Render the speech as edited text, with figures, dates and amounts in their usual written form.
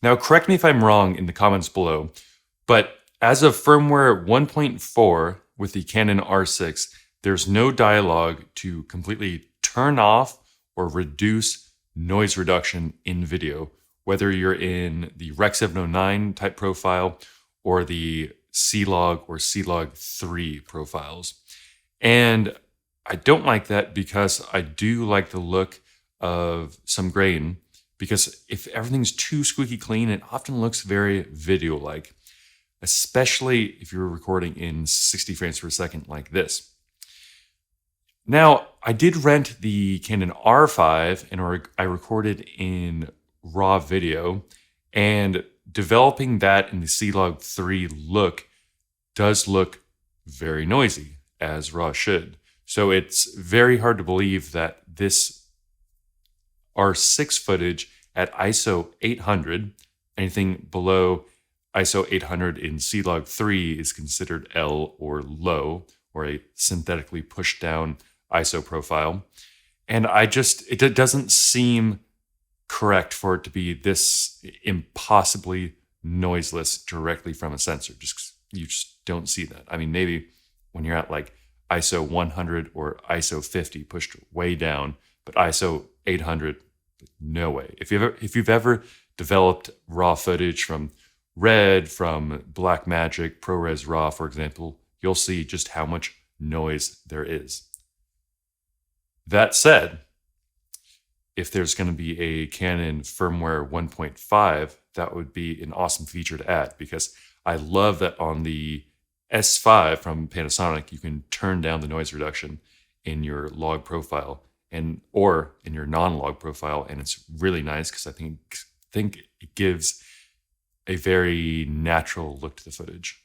Now, correct me if I'm wrong in the comments below, but as of firmware 1.4 with the Canon R6, there's no dialogue to completely turn off or reduce noise reduction in video, whether you're in the Rec 709 type profile or the C-Log or C-Log 3 profiles. And I don't like that because I do like the look of some grain, because if everything's too squeaky clean, it often looks very video-like, especially if you're recording in 60 frames per second like this. Now, I did rent the Canon R5 and I recorded in raw video, and developing that in the C-Log 3 look does look very noisy, as raw should. So it's very hard to believe that this R6 footage at ISO 800, anything below ISO 800 in C-Log 3 is considered L or low, or a synthetically pushed down ISO profile. And it doesn't seem correct for it to be this impossibly noiseless directly from a sensor. You just don't see that. I mean, maybe when you're at like ISO 100 or ISO 50 pushed way down, but ISO 800, no way. If you've ever developed raw footage from Red, from Blackmagic, ProRes RAW, for example, you'll see just how much noise there is. That said, if there's going to be a Canon firmware 1.5, that would be an awesome feature to add, because I love that on the S5 from Panasonic, you can turn down the noise reduction in your log profile or in your non-log profile, and it's really nice because I think it gives a very natural look to the footage.